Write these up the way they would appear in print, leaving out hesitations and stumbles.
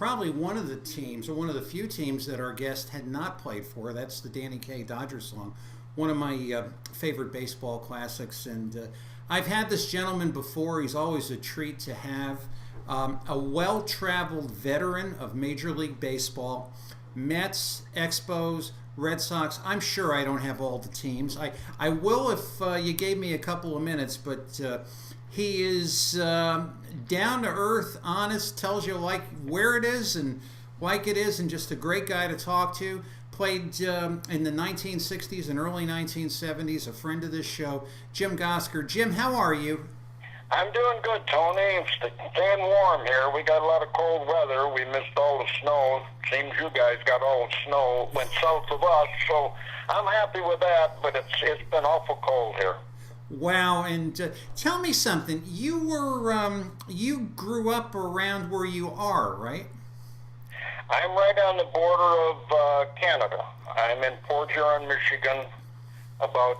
probably one of the teams, or one of the few teams that our guest had not played for. That's the Danny Kaye Dodger song, one of my favorite baseball classics. And I've had this gentleman before. He's always a treat to have. A well-traveled veteran of Major League Baseball, Mets, Expos, Red Sox. I'm sure I don't have all the teams. I will if you gave me a couple of minutes, but he is down to earth, honest, tells you like where it is and like it is, and just a great guy to talk to. Played in the 1960s and early 1970s, a friend of this show, Jim Gosger. Jim, how are you? I'm doing good, Tony. It's staying warm here. We got a lot of cold weather. We missed all the snow. Seems you guys got all the snow. Went south of us, so I'm happy with that, but it's been awful cold here. Wow, and tell me something. You grew up around where you are, right? I'm right on the border of Canada. I'm in Port Huron, Michigan, about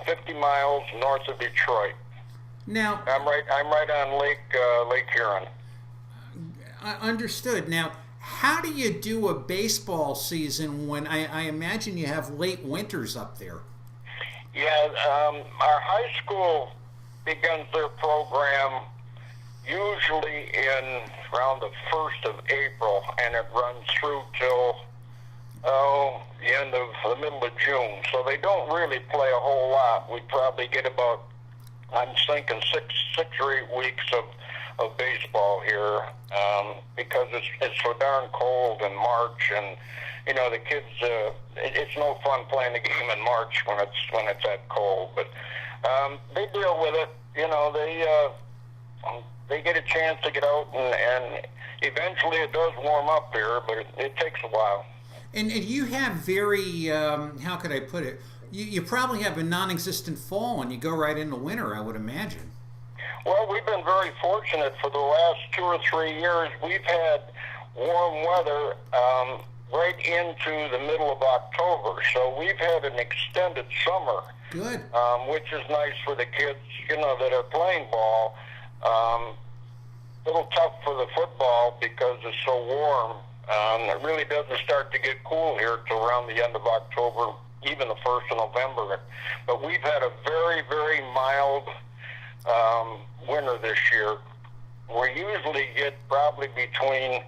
50 miles north of Detroit. Now I'm right on Lake Huron. Understood. Now, how do you do a baseball season when I imagine you have late winters up there? Yeah, our high school begins their program usually in around the 1st of April, and it runs through till the end of the middle of June. So they don't really play a whole lot. We probably get about, I'm thinking, six or 8 weeks of baseball here, because it's so darn cold in March, and you know the kids. It's no fun playing the game in March when it's that cold. But they deal with it. You know, they get a chance to get out, and eventually it does warm up here, but it takes a while. And you have very, how could I put it? You probably have a non-existent fall and you go right into winter, I would imagine. Well, we've been very fortunate for the last 2 or 3 years. We've had warm weather right into the middle of October. So we've had an extended summer. Good. Which is nice for the kids, you know, that are playing ball. A little tough for the football because it's so warm. It really doesn't start to get cool here till around the end of October, even the 1st of November. But we've had a very, very mild winter this year. We usually get probably between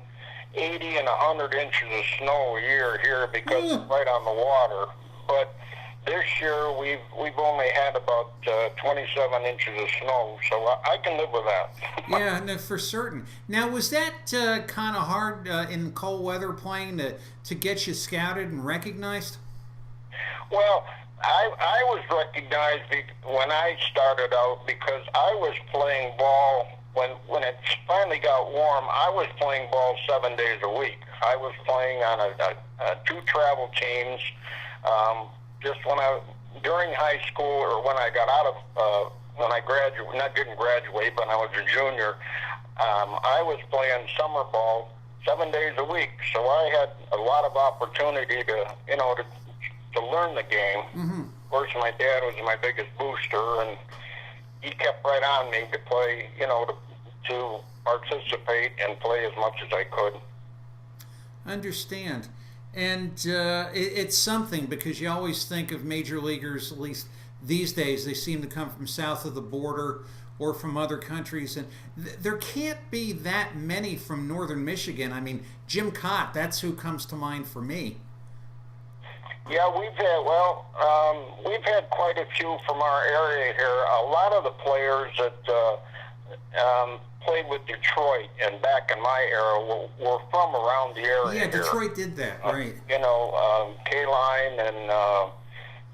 80 and 100 inches of snow a year here because it's right on the water. But this year we've only had about 27 inches of snow, so I can live with that. Yeah, no, for certain. Now, was that kind of hard in cold weather playing to get you scouted and recognized? Well, I was recognized when I started out because I was playing ball when it finally got warm. I was playing ball 7 days a week. I was playing on two travel teams. Just during high school, or when I got out of when I didn't graduate, but I was a junior. I was playing summer ball 7 days a week, so I had a lot of opportunity to learn the game. Mm-hmm. Of course, my dad was my biggest booster, and he kept right on me to play, to participate and play as much as I could. Understand. And it's something, because you always think of major leaguers, at least these days, they seem to come from south of the border or from other countries. And there can't be that many from northern Michigan. I mean, Jim Cott, that's who comes to mind for me. Yeah, we've had quite a few from our area here. A lot of the players that played with Detroit and back in my era were from around the area. Yeah, Detroit did that, right. K-Line and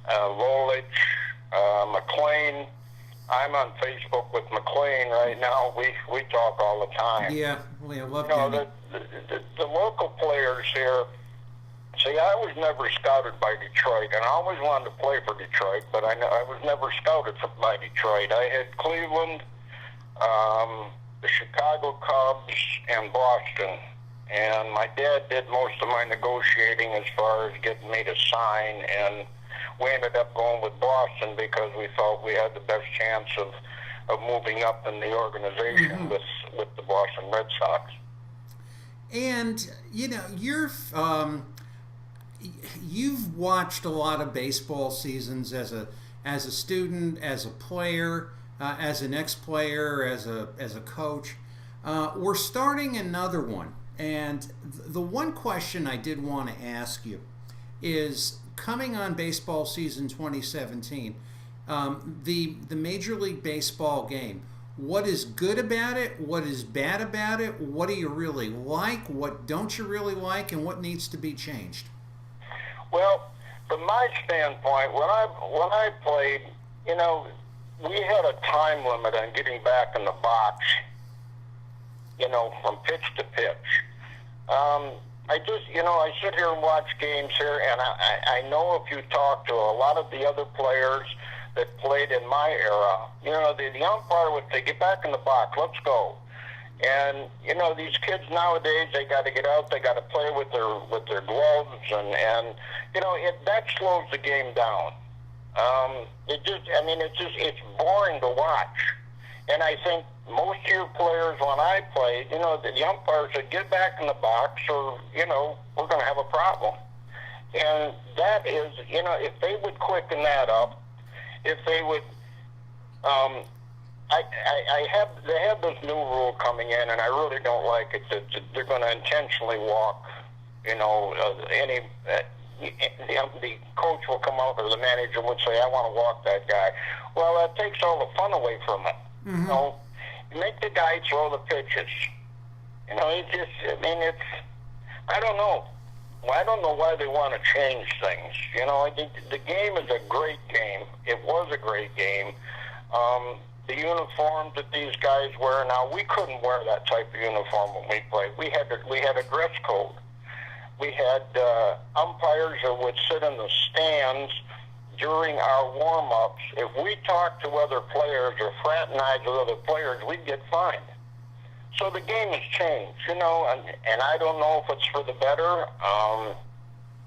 Lolich, McLean. I'm on Facebook with McLean right now. We talk all the time. Yeah, I love that. The local players here. See, I was never scouted by Detroit, and I always wanted to play for Detroit, but I was never scouted by Detroit. I had Cleveland, the Chicago Cubs, and Boston. And my dad did most of my negotiating as far as getting me to sign, and we ended up going with Boston because we thought we had the best chance of moving up in the organization with the Boston Red Sox. And you've watched a lot of baseball seasons as a student, as a player, as an ex-player, as a coach. We're starting another one, and the one question I did want to ask you is coming on baseball season 2017, the Major League Baseball game. What is good about it? What is bad about it? What do you really like? What don't you really like? And what needs to be changed? Well, from my standpoint, when I played, we had a time limit on getting back in the box, from pitch to pitch. I sit here and watch games here, and I know if you talk to a lot of the other players that played in my era, the umpire would say, get back in the box, let's go. And, these kids nowadays, they got to get out, they got to play with their gloves, and that slows the game down. It's boring to watch. And I think most of your players, when I played, the umpires said, get back in the box or, we're going to have a problem. And that is, if they would quicken that up, if they would, they have this new rule coming in, and I really don't like it, that they're going to intentionally walk, the coach will come out or the manager would say, I want to walk that guy. Well, that takes all the fun away from it. Mm-hmm. You make the guy throw the pitches. I don't know. I don't know why they want to change things. I think the game is a great game. It was a great game. The uniforms that these guys wear now, we couldn't wear that type of uniform when we played. We had a dress code. We had umpires that would sit in the stands during our warm-ups. If we talked to other players or fraternized with other players, we'd get fined. So the game has changed, and I don't know if it's for the better.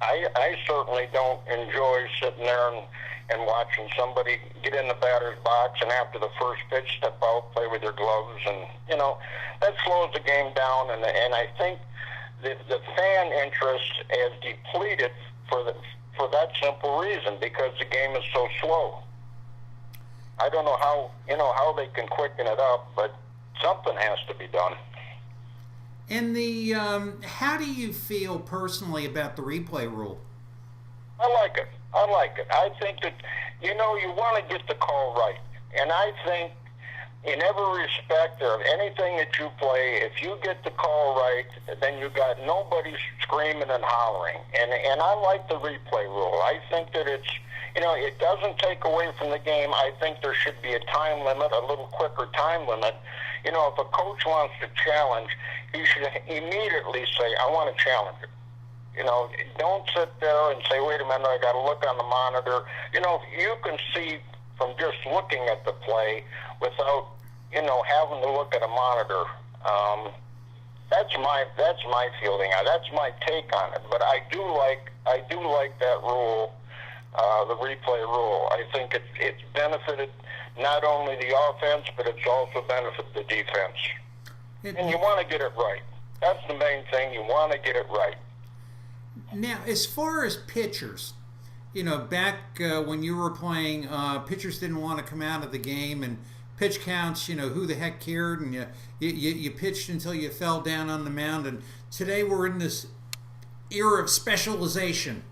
I certainly don't enjoy sitting there and watching somebody get in the batter's box and after the first pitch step out, play with their gloves, and that slows the game down. And I think the fan interest has depleted for that simple reason, because the game is so slow. I don't know how they can quicken it up, but something has to be done. And how do you feel personally about the replay rule? I like it. I think that, you want to get the call right. And I think in every respect of anything that you play, if you get the call right, then you got nobody screaming and hollering. And I like the replay rule. I think that it's, it doesn't take away from the game. I think there should be a time limit, a little quicker time limit. If a coach wants to challenge, he should immediately say, I want to challenge it. Don't sit there and say, wait a minute, I got to look on the monitor. You can see from just looking at the play without, having to look at a monitor. That's my feeling. That's my take on it. But I do like that rule, the replay rule. I think it's benefited not only the offense, but it's also benefited the defense. And you want to get it right. That's the main thing. You want to get it right. Now, as far as pitchers, back when you were playing, pitchers didn't want to come out of the game, and pitch counts, who the heck cared, and you pitched until you fell down on the mound. And today we're in this era of specialization.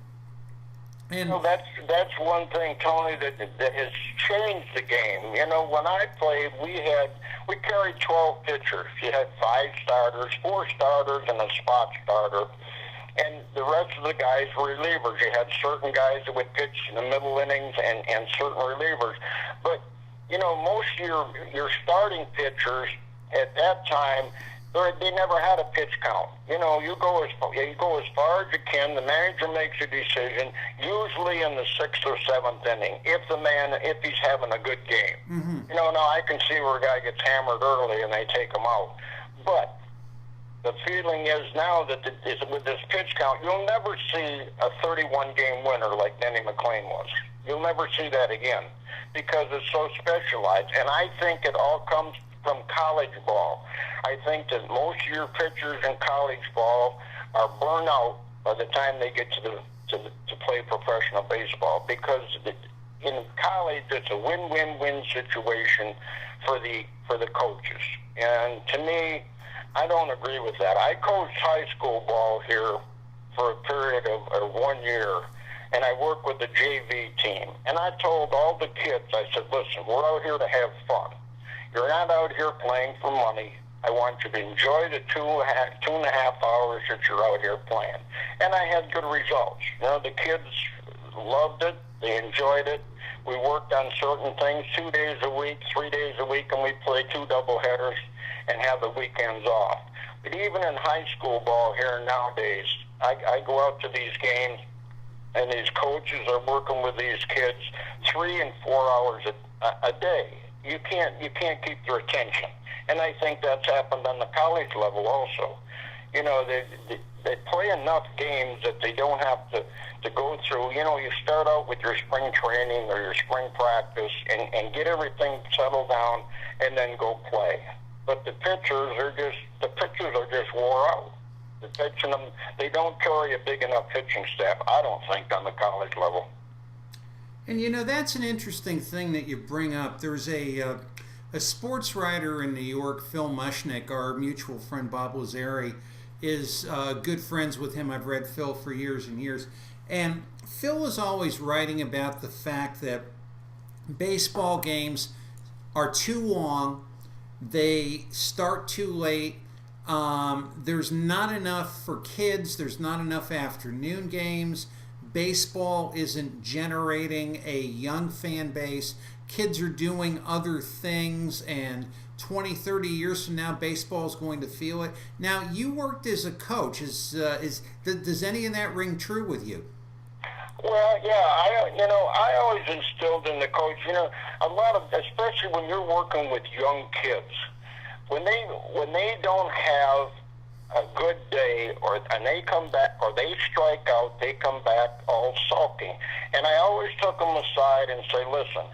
And that's one thing, Tony, that has changed the game. When I played, we carried 12 pitchers. You had 5 starters, 4 starters, and a spot starter. And the rest of the guys were relievers. You had certain guys that would pitch in the middle innings and certain relievers. But, most of your starting pitchers at that time, they never had a pitch count. You go as far as you can. The manager makes a decision, usually in the 6th or 7th inning, if he's having a good game. Mm-hmm. Now I can see where a guy gets hammered early and they take him out. But the feeling is now that with this pitch count, you'll never see a 31-game winner like Denny McLean was. You'll never see that again because it's so specialized. And I think it all comes from college ball. I think that most of your pitchers in college ball are burnt out by the time they get to play professional baseball, because in college it's a win-win-win situation for the coaches. And to me, I don't agree with that. I coached high school ball here for a period of 1 year, and I worked with the JV team. And I told all the kids, I said, listen, we're out here to have fun. You're not out here playing for money. I want you to enjoy the two and a half hours that you're out here playing. And I had good results. You know, the kids loved it. They enjoyed it. We worked on certain things 2 days a week, 3 days a week, and we played 2 doubleheaders and have the weekends off. But even in high school ball here nowadays, I go out to these games, and these coaches are working with these kids 3 and 4 hours a day. You can't keep their attention. And I think that's happened on the college level also. You know, they play enough games that they don't have to go through. You know, you start out with your spring training or your spring practice and get everything settled down and then go play. But the pitchers are just wore out. The pitching them, they don't carry a big enough pitching staff, I don't think, on the college level. And you know, that's an interesting thing that you bring up. There's a sports writer in New York, Phil Mushnick, our mutual friend Bob Lazari, is good friends with him. I've read Phil for years and years. And Phil is always writing about the fact that baseball games are too long. They start too late. There's not enough for kids. There's not enough afternoon games. Baseball isn't generating a young fan base. Kids are doing other things, and 20, 30 years from now, baseball is going to feel it. Now, you worked as a coach. Does any of that ring true with you? Well, yeah, I always instilled in the coach, a lot of, especially when you're working with young kids, when they don't have a good day, and they come back, or they strike out, they come back all sulking. And I always took them aside and say, listen,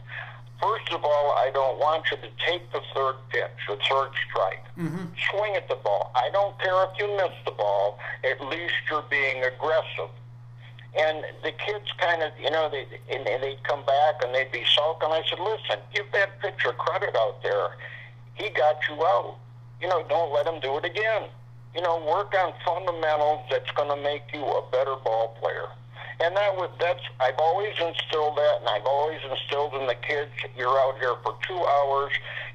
first of all, I don't want you to take the third pitch, the third strike. Mm-hmm. Swing at the ball. I don't care if you miss the ball. At least you're being aggressive. And the kids kind of, they'd come back and they'd be sulking. I said, listen, give that pitcher credit out there. He got you out. Don't let him do it again. Work on fundamentals that's going to make you a better ball player. And I've always instilled that, and I've always instilled in the kids, you're out here for 2 hours,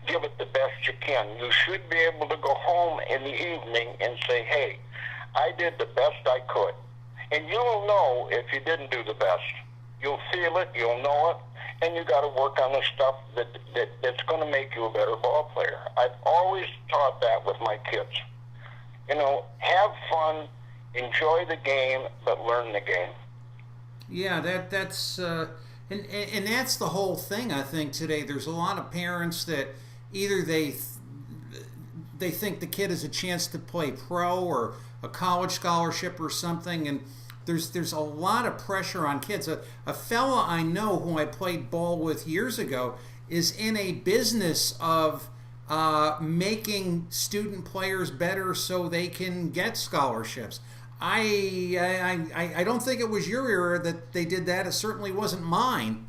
give it the best you can. You should be able to go home in the evening and say, hey, I did the best I could. And you'll know if you didn't do the best. You'll feel it, you'll know it, and you got to work on the stuff that's going to make you a better ball player. I've always taught that with my kids. Have fun, enjoy the game, but learn the game. Yeah, that's and that's the whole thing. I think today there's a lot of parents that either they think the kid has a chance to play pro or a college scholarship or something, and there's a lot of pressure on kids. A fella I know who I played ball with years ago is in a business of making student players better so they can get scholarships. I don't think it was your era that they did that. It certainly wasn't mine.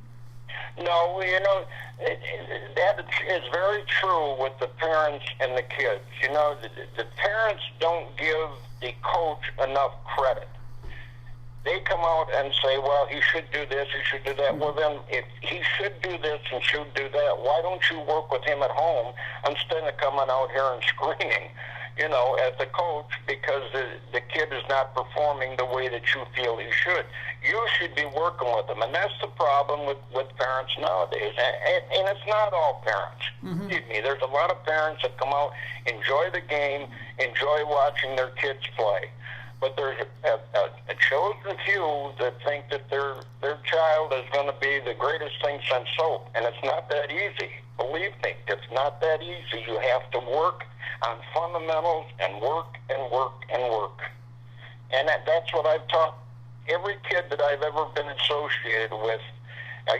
No, that is very true with the parents and the kids. The parents don't give the coach enough credit. They come out and say, well, he should do this, he should do that. Well, then, if he should do this and should do that, why don't you work with him at home instead of coming out here and screaming, at the coach because the kid is not performing the way that you feel he should? You should be working with him. And that's the problem with parents nowadays. And it's not all parents. Mm-hmm. Excuse me. There's a lot of parents that come out, enjoy the game, enjoy watching their kids play. But there's a chosen few that think that their child is going to be the greatest thing since soap. And it's not that easy. Believe me, it's not that easy. You have to work on fundamentals and work and work and work. And that's what I've taught every kid that I've ever been associated with, a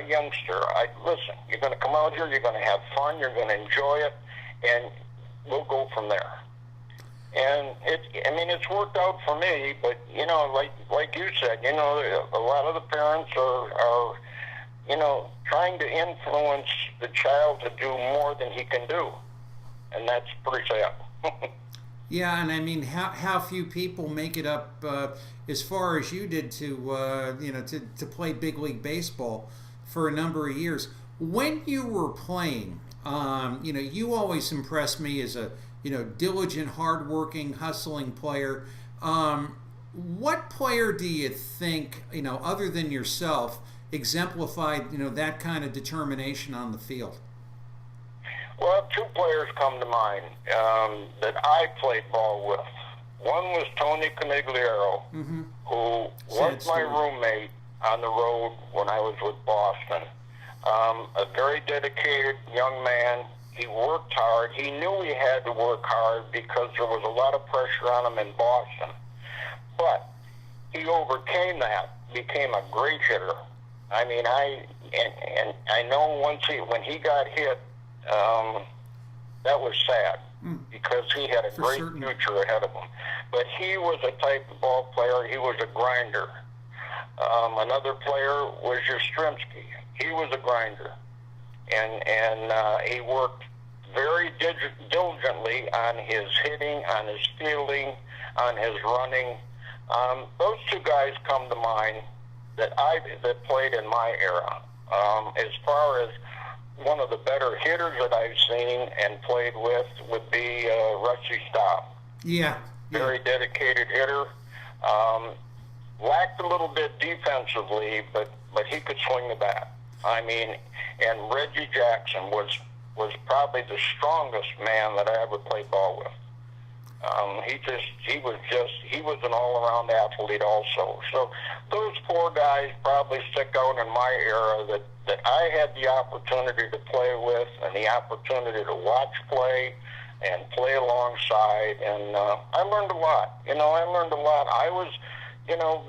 youngster. Listen, you're going to come out here, you're going to have fun, you're going to enjoy it, and we'll go from there. And it's worked out for me, but, like you said, a lot of the parents are trying to influence the child to do more than he can do. And that's pretty sad. Yeah, and I mean, how few people make it up as far as you did to play big league baseball for a number of years. When you were playing, you always impressed me as a diligent, hardworking, hustling player. What player do you think, other than yourself, exemplified that kind of determination on the field? Well, two players come to mind that I played ball with. One was Tony Conigliaro, who was my roommate on the road when I was with Boston. A very dedicated young man. He worked hard. He knew he had to work hard because there was a lot of pressure on him in Boston. But he overcame that, became a great hitter. I mean, I know when he got hit, that was sad because he had a great future ahead of him. But he was a type of ball player. He was a grinder. Another player was Yastrzemski. He was a grinder, and he worked very diligently on his hitting, on his fielding, on his running. Those two guys come to mind that played in my era. As far as one of the better hitters that I've seen and played with would be Rusty Staub. Yeah. Very dedicated hitter. Lacked a little bit defensively, but he could swing the bat. I mean, and Reggie Jackson was probably the strongest man that I ever played ball with. He was an all-around athlete also. So those four guys probably stick out in my era that I had the opportunity to play with and the opportunity to watch play and play alongside. And I learned a lot. I was,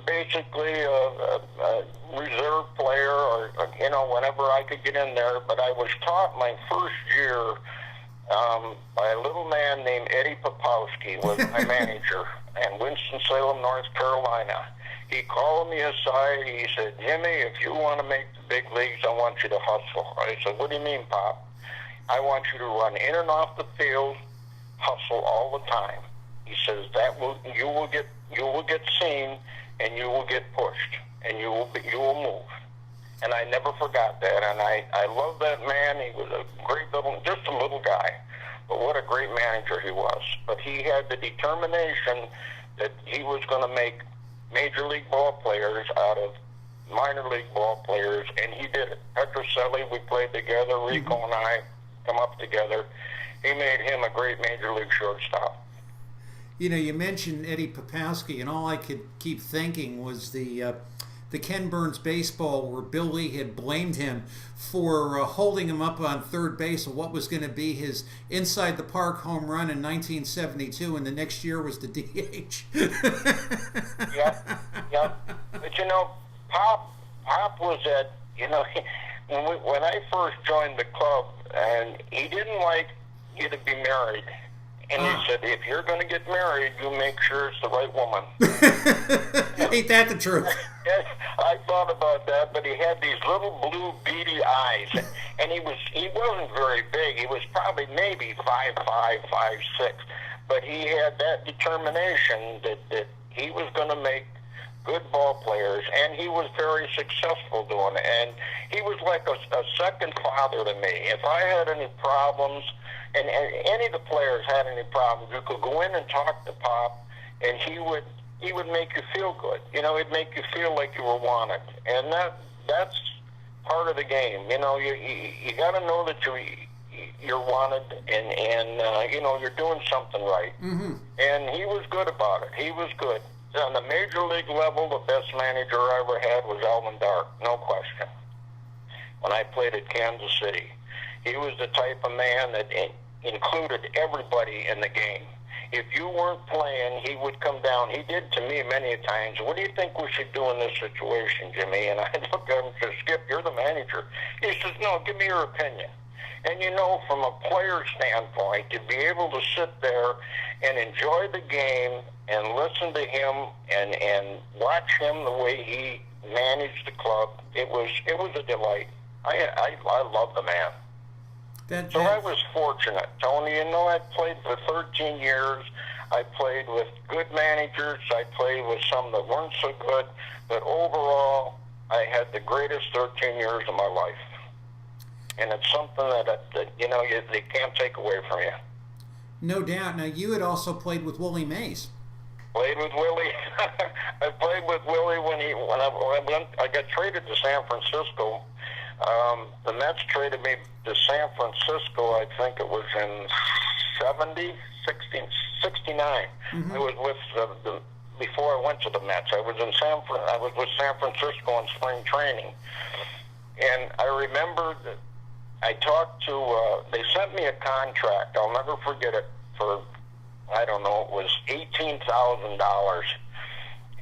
basically a reserve player or whenever I could get in there. But I was taught my first year by a little man named Eddie Popowski was my manager in Winston-Salem, North Carolina. He called me aside. He said, "Jimmy, if you want to make the big leagues, I want you to hustle." I said, "What do you mean, Pop?" "I want you to run in and off the field, hustle all the time." He says, you will get seen, and you will get pushed, and you will move. And I never forgot that, and I love that man. He was a great just a little guy, but what a great manager he was. But he had the determination that he was going to make major league ball players out of minor league ball players, and he did it. Petrocelli, we played together. Rico and I come up together. He made him a great major league shortstop. You mentioned Eddie Popowski, and all I could keep thinking was the Ken Burns baseball where Bill Lee had blamed him for holding him up on third base of what was going to be his inside the park home run in 1972, and the next year was the DH. Yep. But Pop was at when I first joined the club, and he didn't like you to be married. And he said, "If you're going to get married, you make sure it's the right woman." Ain't that the truth? I thought about that, but he had these little blue beady eyes, and he wasn't very big. He was probably maybe 5'5", 5'6", but he had that determination that he was going to make good ball players, and he was very successful doing it. And he was like a second father to me. If I had any problems, and any of the players had any problems, you could go in and talk to Pop, and he would make you feel good. It'd make you feel like you were wanted, and that's part of the game. You got to know that you're wanted, and you're doing something right. Mm-hmm. And he was good about it. He was good. On the major league level, the best manager I ever had was Alvin Dark, no question. When I played at Kansas City, he was the type of man that included everybody in the game. If you weren't playing, he would come down. He did to me many times. "What do you think we should do in this situation, Jimmy?" And I look at him and say, "Skip, you're the manager." He says, "No, give me your opinion." And from a player standpoint, to be able to sit there and enjoy the game and listen to him and watch him the way he managed the club, it was a delight. I love the man. So I was fortunate, Tony. I played for 13 years. I played with good managers. I played with some that weren't so good. But overall, I had the greatest 13 years of my life. And it's something that they can't take away from you. No doubt. Now, you had also played with Willie Mays. Played with Willie. I played with Willie when I got traded to San Francisco. The Mets traded me to San Francisco. I think it was in 69. I was with before I went to the Mets. I was with San Francisco in spring training, and I remember that I talked to. They sent me a contract. I'll never forget it. For I don't know. It was $18,000.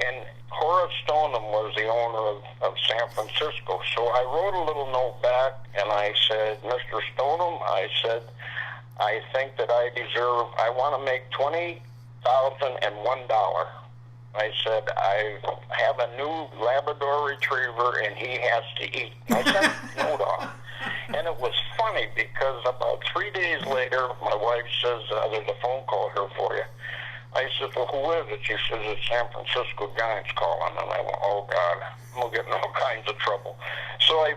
And Horace Stoneham was the owner of San Francisco. So I wrote a little note back, and I said, Mr. Stoneham, I said, I think that I want to make $20,001. I said, I have a new Labrador Retriever, and he has to eat. I sent the note off. And it was funny, because about 3 days later, my wife says, there's a phone call here for you. I said, well, who is it? She says, it's San Francisco Giants calling. And I went, oh, God, I'm going to get in all kinds of trouble. So I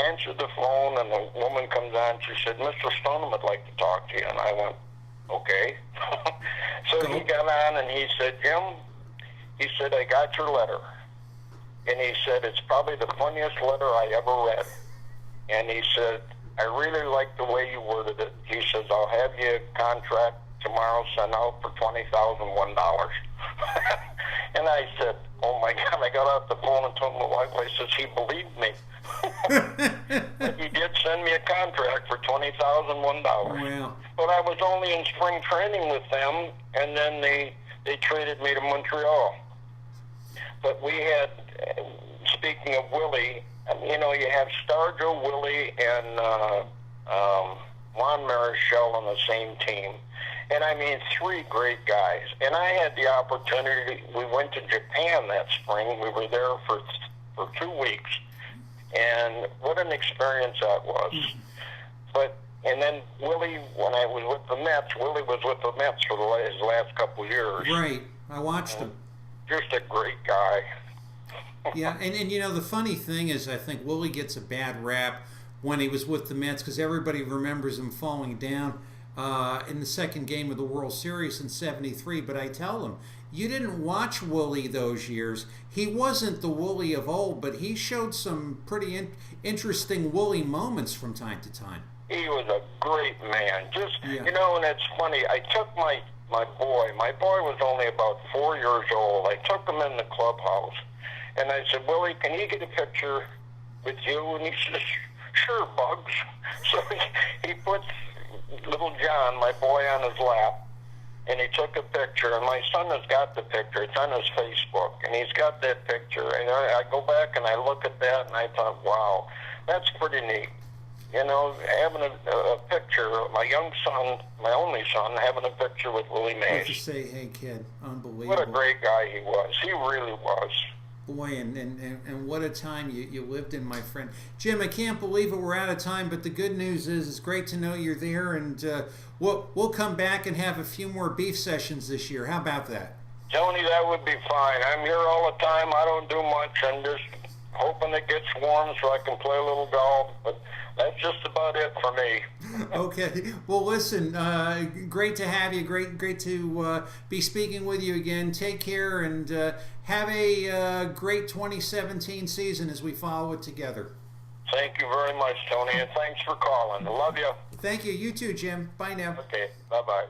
answered the phone, and the woman comes on. She said, Mr. Stoneham would like to talk to you. And I went, okay. So he got on, and he said, Jim, he said, I got your letter. And he said, it's probably the funniest letter I ever read. And he said, I really like the way you worded it. He says, I'll have you a contract tomorrow sent out for $20,001. And I said, oh my God, I got off the phone and told my wife, I says, he believed me. But he did send me a contract for $20,001. Wow. But I was only in spring training with them, and then they traded me to Montreal. But we had, speaking of Willie, you have Star Joe, Willie, and Juan Marichal on the same team. And I mean, three great guys. And I had the opportunity, we went to Japan that spring. We were there for 2 weeks. And what an experience that was. And then Willie, when I was with the Mets, Willie was with the Mets for his last couple of years. Right. I watched him. Just a great guy. Yeah, and the funny thing is, I think Willie gets a bad rap when he was with the Mets because everybody remembers him falling down in the second game of the World Series in '73. But I tell them, you didn't watch Willie those years. He wasn't the Willie of old, but he showed some pretty interesting Willie moments from time to time. He was a great man. And it's funny, I took my boy. My boy was only about 4 years old. I took him in the clubhouse. And I said, Willie, can he get a picture with you? And he says, sure, Bugs. So he puts little John, my boy, on his lap, and he took a picture. And my son has got the picture. It's on his Facebook, and he's got that picture. And I go back and I look at that, and I thought, wow, that's pretty neat. Having a picture, my young son, my only son, having a picture with Willie Mays. To say, hey, kid, unbelievable. What a great guy he was. He really was. Boy, and what a time you lived in, my friend. Jim, I can't believe it. We're out of time, but the good news is it's great to know you're there, and we'll come back and have a few more beef sessions this year. How about that? Tony, that would be fine. I'm here all the time. I don't do much. I'm just hoping it gets warm so I can play a little golf, but that's just about it for me. Okay. Well, listen, great to have you. Great to be speaking with you again. Take care and have a great 2017 season as we follow it together. Thank you very much, Tony, and thanks for calling. I love you. Thank you. You too, Jim. Bye now. Okay. Bye-bye.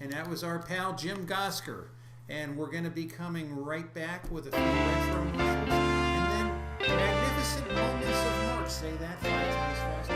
And that was our pal, Jim Gosger. And we're going to be coming right back with a few retro movies and then magnificent moments of March. Say that 5 times fast.